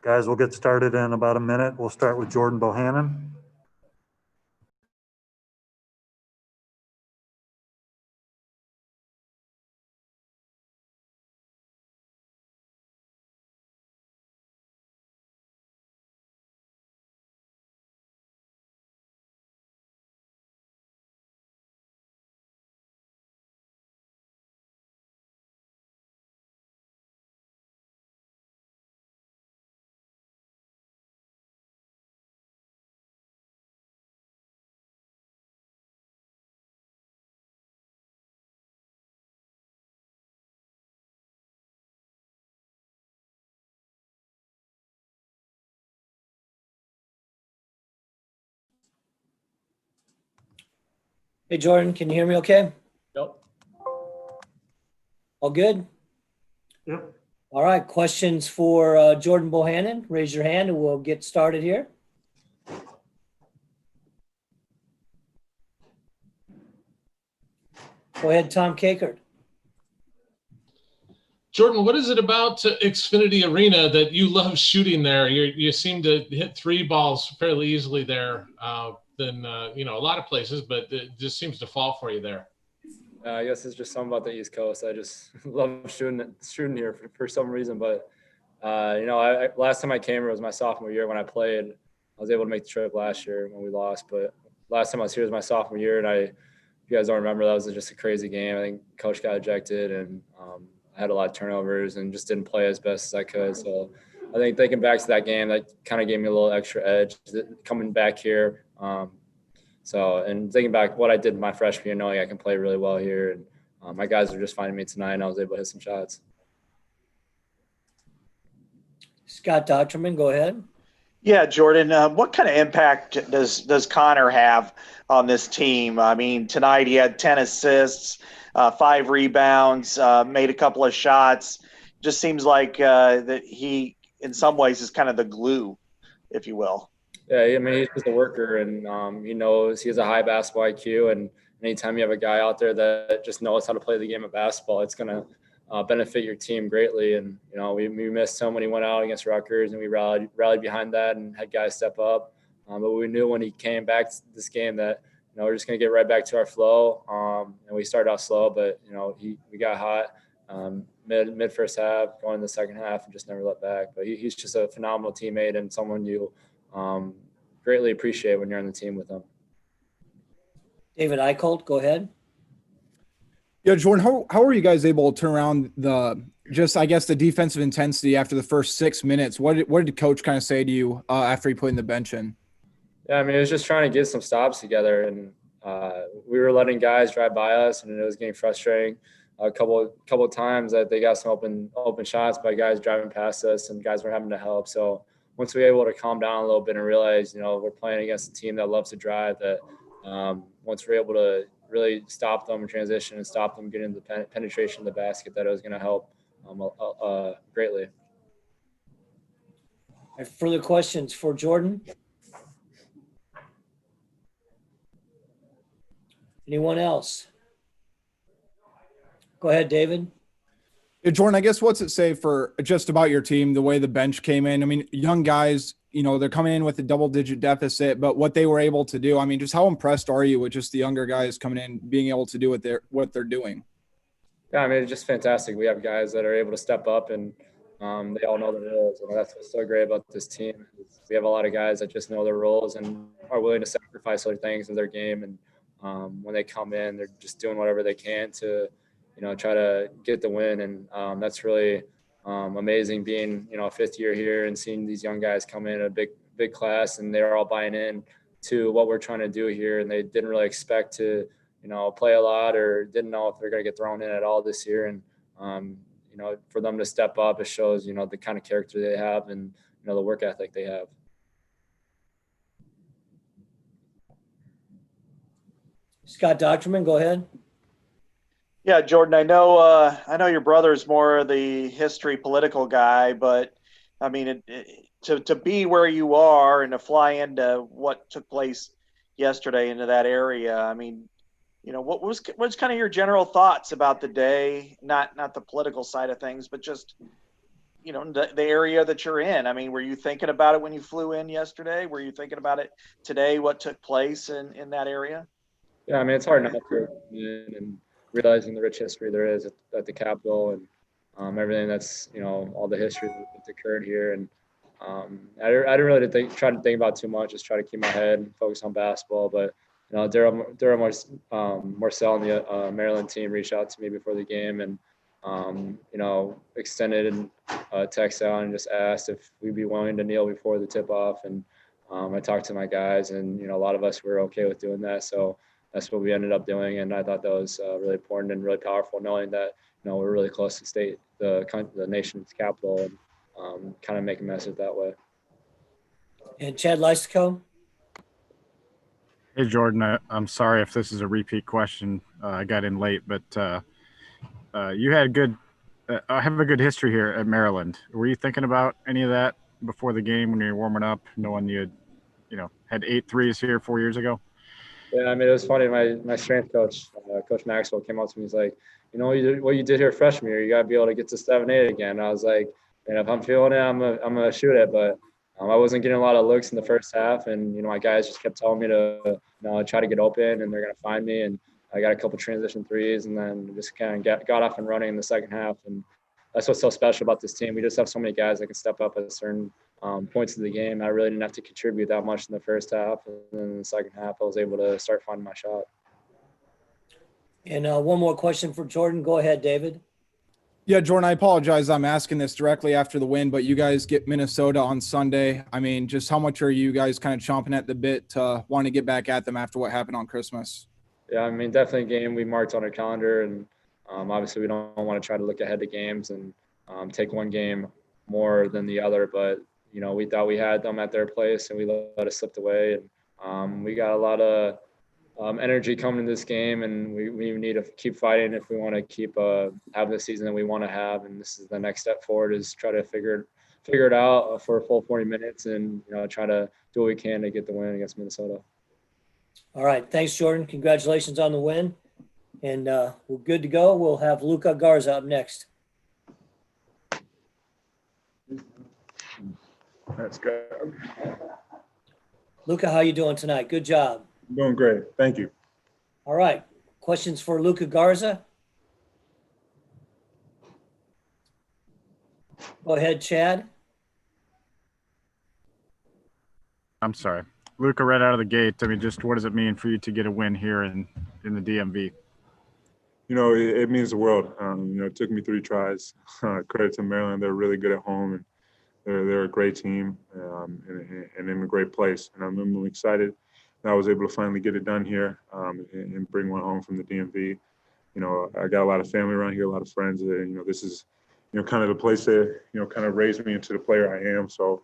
Guys, we'll get started in about a minute. We'll start with Jordan Bohannon. Hey, Jordan, can you hear me okay? Yep. All good? Yep. All right, questions for Jordan Bohannon? Raise your hand and we'll get started here. Go ahead, Tom Kakert. Jordan, what is it about Xfinity Arena that you love shooting there? You seem to hit three balls fairly easily there than a lot of places, but it just seems to fall for you there. I guess it's just something about the East Coast. I just love shooting here for some reason. But last time I came here was my sophomore year when I played. I was able to make the trip last year when we lost, but last time I was here was my sophomore year, and if you guys don't remember, that was just a crazy game. I think coach got ejected, and I had a lot of turnovers and just didn't play as best as I could. So I think thinking back to that game, that kind of gave me a little extra edge coming back here. And thinking back what I did my freshman year, knowing I can play really well here, and my guys were just finding me tonight, and I was able to hit some shots. Scott Dochterman, go ahead. Yeah, Jordan, what kind of impact does Connor have on this team? I mean, tonight he had 10 assists, 5 rebounds, made a couple of shots. Just seems like that he, in some ways, is kind of the glue, if you will. Yeah, I mean, he's just a worker, and he knows he has a high basketball IQ. And anytime you have a guy out there that just knows how to play the game of basketball, it's going to benefit your team greatly. And we missed him when he went out against Rutgers, and we rallied behind that and had guys step up. But we knew when he came back to this game that we're just going to get right back to our flow. And we started out slow, but we got hot mid first half, going in the second half, and just never let back. But he's just a phenomenal teammate and someone you greatly appreciate when you're on the team with him. David Eicholt, go ahead. Yeah, Jordan, how are you guys able to turn around the defensive intensity after the first 6 minutes? What did coach kind of say to you after he put in the bench in? Yeah, I mean, it was just trying to get some stops together, and we were letting guys drive by us, and it was getting frustrating. A couple of times that they got some open shots by guys driving past us, and guys were having to help. So once we were able to calm down a little bit and realize, we're playing against a team that loves to drive, that once we're able to really stop them in transition and stop them getting the penetration of the basket, that it was going to help greatly. Further questions for Jordan? Anyone else? Go ahead, David. Yeah, Jordan, I guess what's it say for just about your team, the way the bench came in? I mean, young guys, they're coming in with a double-digit deficit, but what they were able to do, I mean, just how impressed are you with just the younger guys coming in, being able to do what they're doing? Yeah, I mean, it's just fantastic. We have guys that are able to step up, and they all know their roles. And that's what's so great about this team. We have a lot of guys that just know their roles and are willing to sacrifice other things in their game. And when they come in, they're just doing whatever they can to, try to get the win. And that's really amazing being, a fifth year here and seeing these young guys come in a big class, and they're all buying in to what we're trying to do here. And they didn't really expect to, play a lot, or didn't know if they're going to get thrown in at all this year. And, for them to step up, it shows, the kind of character they have and, the work ethic they have. Scott Dochterman, go ahead. Yeah, Jordan, I know your brother's more the history political guy, but I mean, to be where you are and to fly into what took place yesterday into that area, I mean, what's kind of your general thoughts about the day? Not the political side of things, but just the area that you're in. I mean, were you thinking about it when you flew in yesterday? Were you thinking about it today? What took place in that area? Yeah, I mean, it's hard not to, and realizing the rich history there is at the Capitol, and everything that's, all the history that's occurred here. And I didn't really try to think about too much, just try to keep my head and focus on basketball. But Daryl Marcel and the Maryland team reached out to me before the game, and extended a text out and just asked if we'd be willing to kneel before the tip off. And I talked to my guys, and a lot of us were okay with doing that. So that's what we ended up doing, and I thought that was really important and really powerful, knowing that we're really close to the nation's capital, and kind of make a message that way. And Chad Leicester. Hey, Jordan, I'm sorry if this is a repeat question. I got in late, but you had have a good history here at Maryland. Were you thinking about any of that before the game when you were warming up, knowing you had 8 threes here 4 years ago? Yeah, I mean, it was funny. My strength coach, Coach Maxwell, came up to me. He's like, what you did here freshman year, you got to be able to get to 7-8 again. And I was like, and if I'm feeling it, I'm gonna shoot it. But I wasn't getting a lot of looks in the first half, and my guys just kept telling me to try to get open, and they're gonna find me. And I got a couple transition threes, and then just kind of got off and running in the second half. And that's what's so special about this team. We just have so many guys that can step up at certain points of the game. I really didn't have to contribute that much in the first half, and then in the second half, I was able to start finding my shot. And one more question for Jordan. Go ahead, David. Yeah, Jordan, I apologize. I'm asking this directly after the win, but you guys get Minnesota on Sunday. I mean, just how much are you guys kind of chomping at the bit to want to get back at them after what happened on Christmas? Yeah, I mean, definitely a game we marked on our calendar, and obviously we don't want to try to look ahead to games and take one game more than the other. But, we thought we had them at their place, and we let it slip away. And we got a lot of energy coming in this game, and we need to keep fighting if we want to keep having the season that we want to have. And this is the next step forward, is try to figure it out for a full 40 minutes and try to do what we can to get the win against Minnesota. All right. Thanks, Jordan. Congratulations on the win. And we're good to go. We'll have Luca Garza up next. That's good. Luca, how you doing tonight? Good job. Doing great. Thank you. All right. Questions for Luca Garza? Go ahead, Chad. I'm sorry. Luca, right out of the gate, I mean, just what does it mean for you to get a win here in the DMV? It means the world. It took me 3 tries. Credit to Maryland. They're really good at home, and they're a great team and in a great place. And I'm excited that I was able to finally get it done here and bring one home from the DMV. I got a lot of family around here, a lot of friends. This is, kind of the place that, kind of raised me into the player I am. So,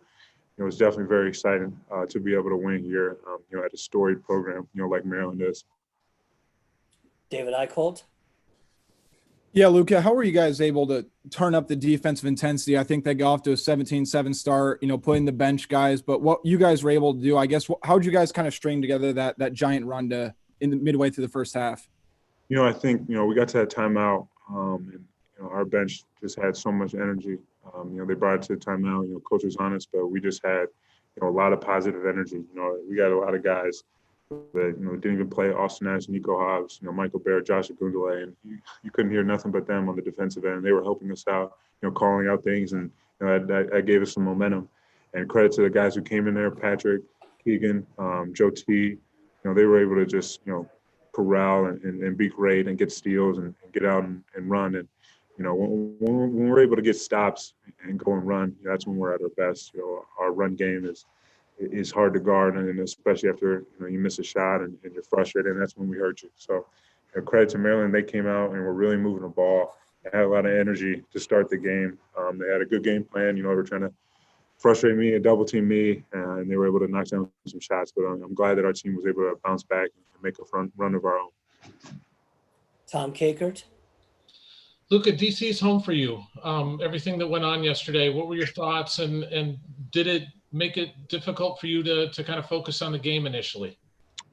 it's definitely very exciting to be able to win here, at a storied program, like Maryland is. David Eichholt. Yeah, Luca, how were you guys able to turn up the defensive intensity? I think they got off to a 17-7 start, putting the bench guys. But what you guys were able to do, I guess, how'd you guys kind of string together that giant run in the midway through the first half? I think, we got to that timeout, and, our bench just had so much energy. They brought it to the timeout. Coach was honest, but we just had, a lot of positive energy. We got a lot of guys that, didn't even play: Austin Nash, Nico Hobbs, Michael Bear, Josh Agundale, and you couldn't hear nothing but them on the defensive end. They were helping us out, calling out things, and that gave us some momentum. And credit to the guys who came in there: Patrick, Keegan, Joe T. They were able to just, corral and be great and get steals and get out and run. And when we're able to get stops and go and run, that's when we're at our best. Our run game is hard to guard, and especially after you miss a shot and you're frustrated, and that's when we hurt you. So credit to Maryland. They came out and were really moving the ball. They had a lot of energy to start the game. They had a good game plan. They were trying to frustrate me and double team me, and they were able to knock down some shots. But I'm glad that our team was able to bounce back and make a run of our own. Tom Kakert. Luca, DC's home for you. Everything that went on yesterday, what were your thoughts, and did it make it difficult for you to kind of focus on the game initially?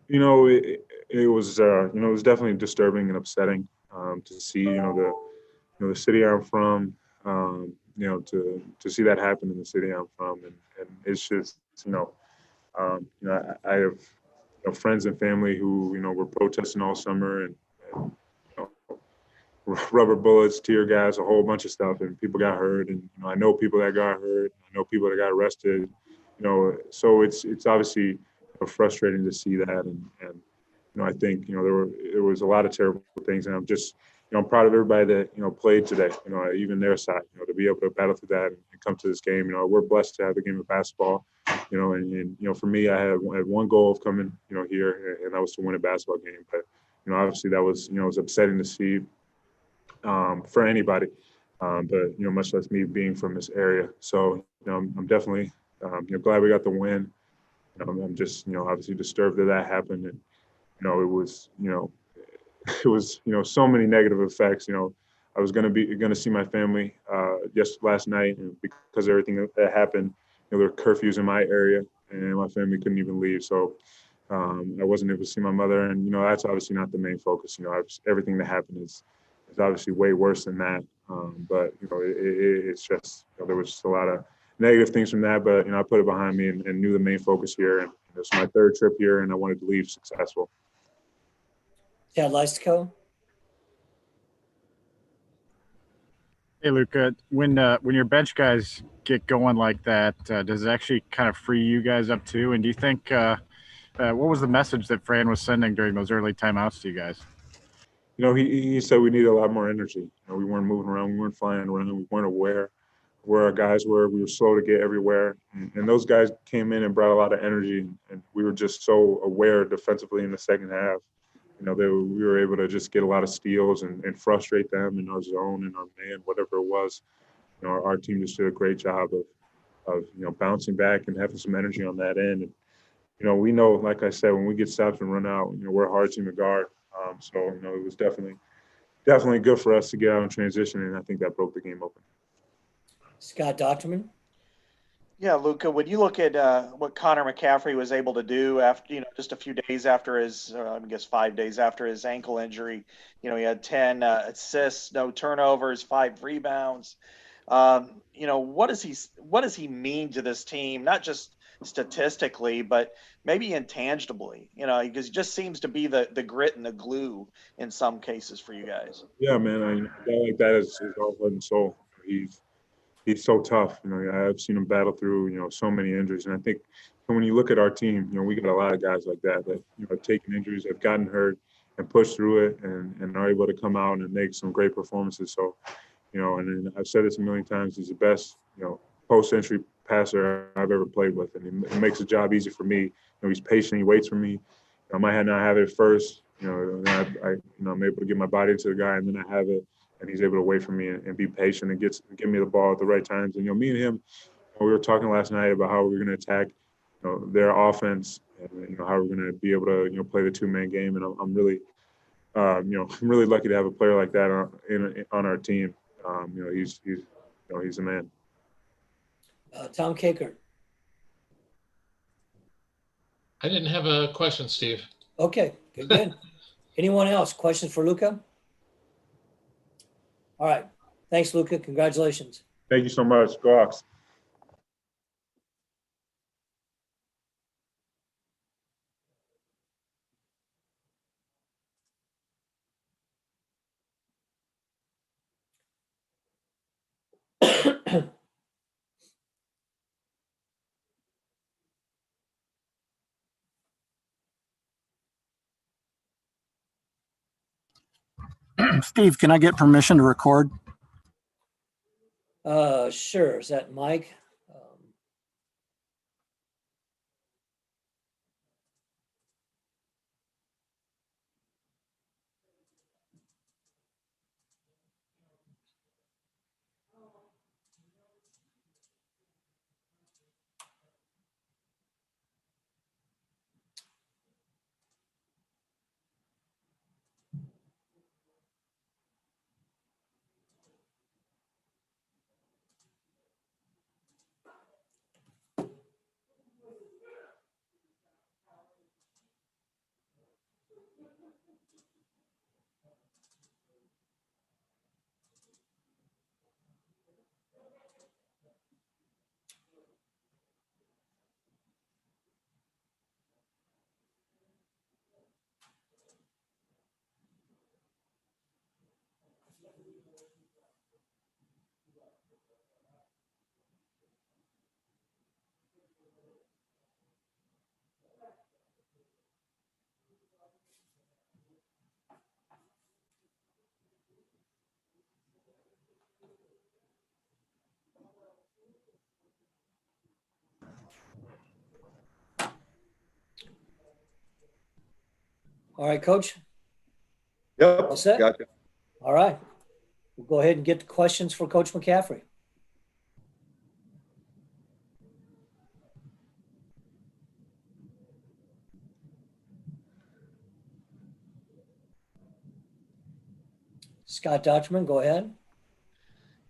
It was definitely disturbing and upsetting to see, the city I'm from, to see that happen in the city I'm from, and it's just, I have friends and family who were protesting all summer, and you know, rubber bullets, tear gas, a whole bunch of stuff, and people got hurt, and I know people that got hurt, I know people that got arrested, so it's obviously frustrating to see that, and I think there was a lot of terrible things, and I'm just I'm proud of everybody that played today. Even their side, to be able to battle through that and come to this game. We're blessed to have the game of basketball. And for me, I had one goal of coming here, and that was to win a basketball game. But obviously that was it was upsetting to see for anybody. But much less me being from this area. So I'm definitely glad we got the win. I'm just obviously disturbed that happened, and it was it was so many negative effects. I was going to see my family just last night, and because of everything that happened, there were curfews in my area, and my family couldn't even leave. So I wasn't able to see my mother, and that's obviously not the main focus. Everything that happened is obviously way worse than that. But it's just there was just a lot of negative things from that. But I put it behind me and knew the main focus here, and this was my third trip here, and I wanted to leave successful. Ted Leicester. Hey, Luca, when your bench guys get going like that, does it actually kind of free you guys up too? And do you think what was the message that Fran was sending during those early timeouts to you guys? He said we needed a lot more energy. We weren't moving around, we weren't flying around, we weren't aware where our guys were. We were slow to get everywhere, and those guys came in and brought a lot of energy, and we were just so aware defensively in the second half. We were able to just get a lot of steals and frustrate them in our zone and our man, whatever it was. Our team just did a great job of bouncing back and having some energy on that end. And we know, like I said, when we get stopped and run out, we're a hard team to guard. So it was definitely good for us to get out in transition, and I think that broke the game open. Scott Docterman. Yeah, Luca, when you look at what Connor McCaffrey was able to do after, just a few days after his, I guess 5 days after his ankle injury, he had 10 assists, no turnovers, 5 rebounds. What does he mean to this team? Not just statistically, but maybe intangibly, because he just seems to be the grit and the glue in some cases for you guys. Yeah, man, a guy like that is our heart and soul. He's so tough. I've seen him battle through, so many injuries. And I think when you look at our team, we got a lot of guys like that have taken injuries, have gotten hurt and pushed through it and are able to come out and make some great performances. So, and I've said this a million times, he's the best, post-entry passer I've ever played with. And he makes the job easy for me. He's patient. He waits for me. I might not have it first, then I'm able to get my body into the guy, and then I have it. And he's able to wait for me and be patient and give me the ball at the right times. And me and him, we were talking last night about how we're going to attack, their offense, and how we're going to be able to play the two-man game. And I'm really, I'm really lucky to have a player like that on our team. He's a man. Tom Kakert. I didn't have a question, Steve. Okay, good. Anyone else? Questions for Luca? All right. Thanks, Luca. Congratulations. Thank you so much. Go Hawks. Steve, can I get permission to record? Sure. Is that Mike? All right, Coach. Yep. All set? Gotcha. All right. We'll go ahead and get the questions for Coach McCaffrey. Scott Dutchman, go ahead.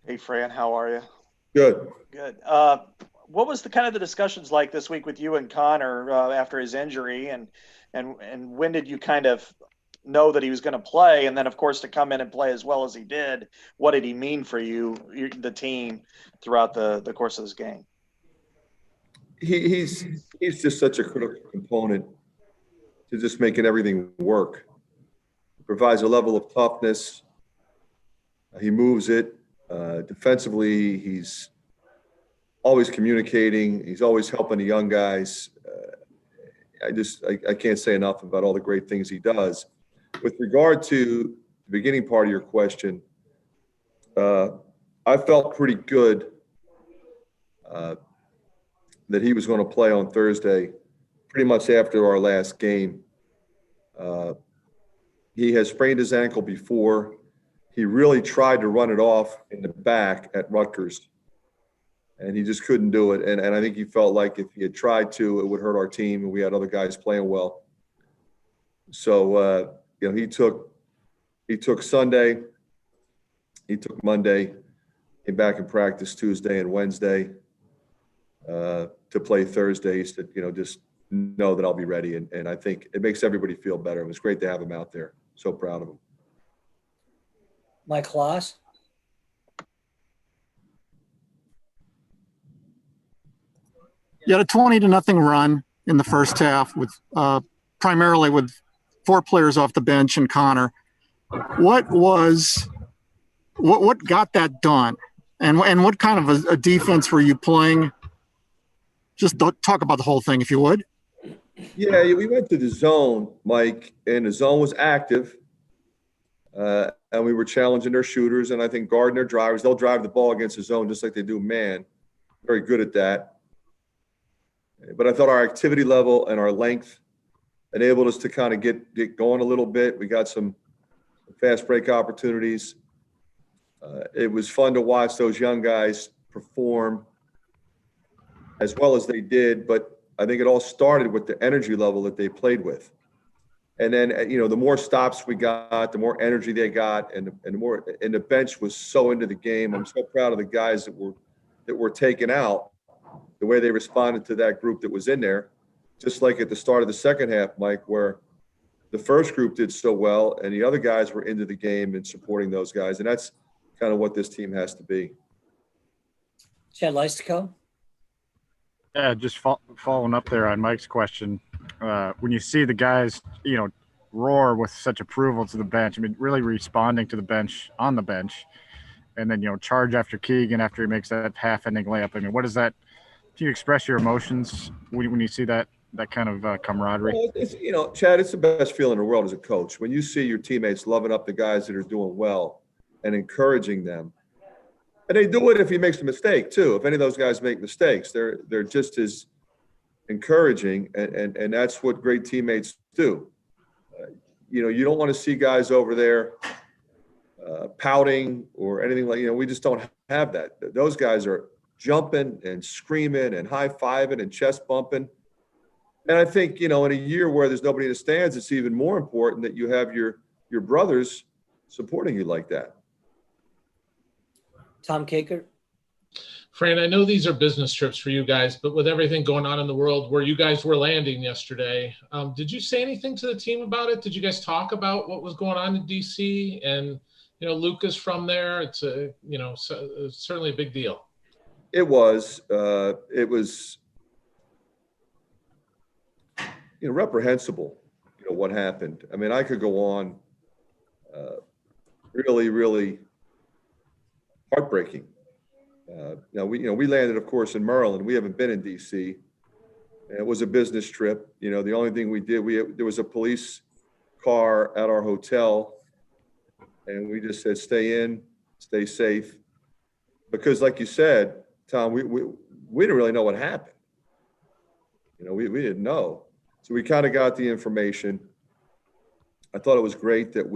Hey, Fran, how are you? Good. Good. What was the kind of the discussions like this week with you and Connor after his injury, and when did you kind of know that he was going to play, and then of course to come in and play as well as he did? What did he mean for you, the team, throughout the course of this game? He's just such a critical component to just making everything work. He provides a level of toughness. He moves it. Defensively, he's always communicating. He's always helping the young guys. I can't say enough about all the great things he does. With regard to the beginning part of your question, I felt pretty good that he was going to play on Thursday, pretty much after our last game. He has sprained his ankle before. He really tried to run it off in the back at Rutgers, and he just couldn't do it. And I think he felt like if he had tried to, it would hurt our team, and we had other guys playing well. So, he took Sunday, he took Monday, came back and practiced Tuesday and Wednesday to play Thursday. He said, just know that I'll be ready. And I think it makes everybody feel better. It was great to have him out there. So proud of him. Mike Kloss. You had a 20-0 run in the first half with primarily with 4 players off the bench and Connor. What got that done? And what kind of a defense were you playing? Just talk about the whole thing, if you would. Yeah, we went to the zone, Mike, and the zone was active. And we were challenging their shooters, and I think guarding their drivers. They'll drive the ball against the zone just like they do man. Very good at that. But I thought our activity level and our length enabled us to kind of get going a little bit. We got some fast break opportunities. It was fun to watch those young guys perform as well as they did, but I think it all started with the energy level that they played with. And then, the more stops we got, the more energy they got, and the bench was so into the game. I'm so proud of the guys that were taken out, the way they responded to that group that was in there, just like at the start of the second half, Mike, where the first group did so well and the other guys were into the game and supporting those guys. And that's kind of what this team has to be. Chad Leicester. Yeah, just following up there on Mike's question. When you see the guys, roar with such approval to the bench, I mean, really responding to the bench on the bench, and then, charge after Keegan after he makes that half-ending layup. I mean, what is that? Do you express your emotions when you see that kind of camaraderie? Well, Chad, it's the best feeling in the world as a coach. When you see your teammates loving up the guys that are doing well and encouraging them. And they do it if he makes a mistake, too. If any of those guys make mistakes, they're just as encouraging, and that's what great teammates do. You don't want to see guys over there pouting or anything like, we just don't have that. Those guys are jumping and screaming and high-fiving and chest bumping. And I think, in a year where there's nobody in the stands, it's even more important that you have your brothers supporting you like that. Tom Kakert. Fran, I know these are business trips for you guys, but with everything going on in the world where you guys were landing yesterday, did you say anything to the team about it? Did you guys talk about what was going on in DC? And, Luca's from there. It's certainly a big deal. It was reprehensible, what happened. I mean, I could go on really, really heartbreaking. Now we landed, of course, in Maryland. We haven't been in DC. It was a business trip. The only thing we did, there was a police car at our hotel, and we just said, stay in, stay safe. Because like you said, Tom, we didn't really know what happened. We didn't know. So we kind of got the information. I thought it was great that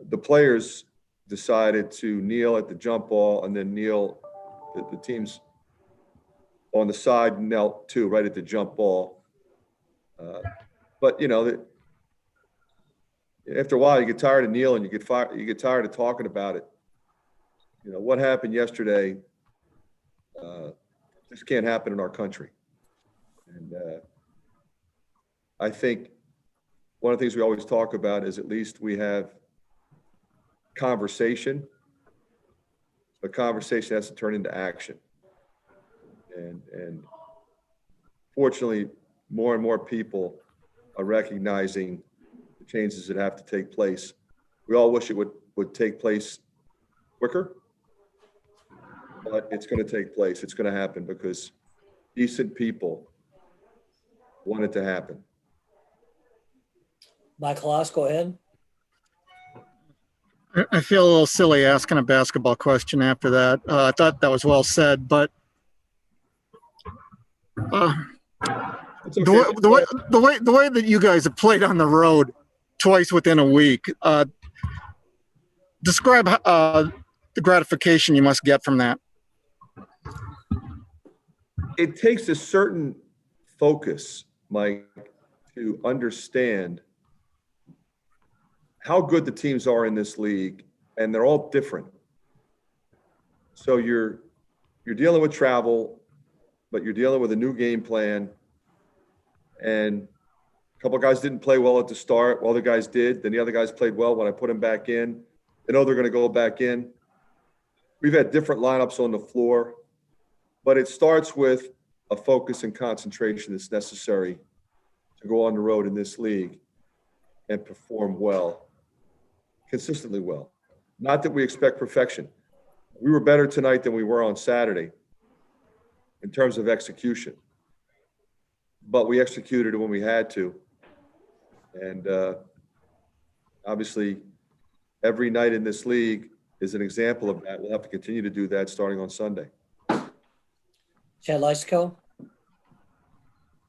the players decided to kneel at the jump ball and then kneel, the teams on the side knelt too, right at the jump ball. But after a while, you get tired of kneeling, you get tired of talking about it. What happened yesterday just can't happen in our country. And I think one of the things we always talk about is at least we have conversation, but conversation has to turn into action. And fortunately, more and more people are recognizing the changes that have to take place. We all wish it would take place quicker, but it's going to take place. It's going to happen because decent people want it to happen. Michael Oss, go ahead. I feel a little silly asking a basketball question after that. I thought that was well said, but the way that you guys have played on the road twice within a week, describe the gratification you must get from that. It takes a certain focus, Mike, to understand how good the teams are in this league, and they're all different. So you're dealing with travel, but you're dealing with a new game plan. And a couple of guys didn't play well at the start. Well, other guys did. Then the other guys played well when I put them back in. They know they're going to go back in. We've had different lineups on the floor, but it starts with a focus and concentration that's necessary to go on the road in this league and perform well. Consistently well. Not that we expect perfection. We were better tonight than we were on Saturday in terms of execution, but we executed it when we had to. And obviously, every night in this league is an example of that. We'll have to continue to do that starting on Sunday. Chad Lysico?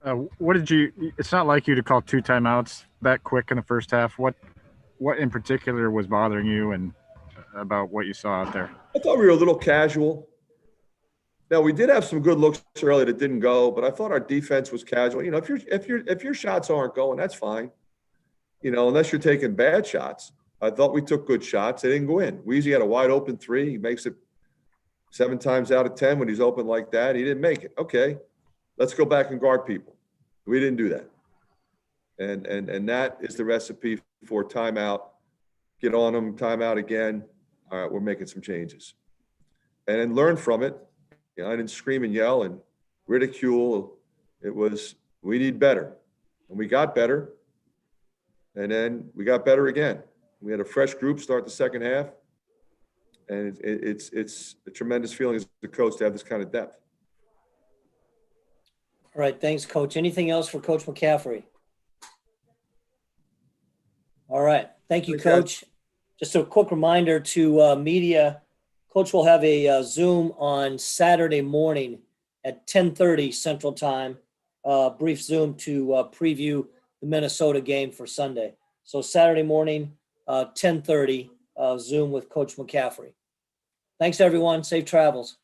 It's not like you to call 2 timeouts that quick in the first half. What in particular was bothering you and about what you saw out there? I thought we were a little casual. Now, we did have some good looks early that didn't go, but I thought our defense was casual. If your shots aren't going, that's fine. Unless you're taking bad shots. I thought we took good shots. They didn't go in. Weezy had a wide open 3. He makes it 7 times out of 10 when he's open like that. He didn't make it. Okay, let's go back and guard people. We didn't do that. And that is the recipe for timeout. Get on them, timeout again. All right, we're making some changes. And then learn from it. I didn't scream and yell and ridicule. It was, we need better. And we got better. And then we got better again. We had a fresh group start the second half. And it's a tremendous feeling as a coach to have this kind of depth. All right, thanks, Coach. Anything else for Coach McCaffrey? All right, thank you, Okay. Coach. Just a quick reminder to media, Coach will have a Zoom on Saturday morning at 10:30 Central Time, brief Zoom to preview the Minnesota game for Sunday. So Saturday morning, 10:30, Zoom with Coach McCaffrey. Thanks, everyone. Safe travels.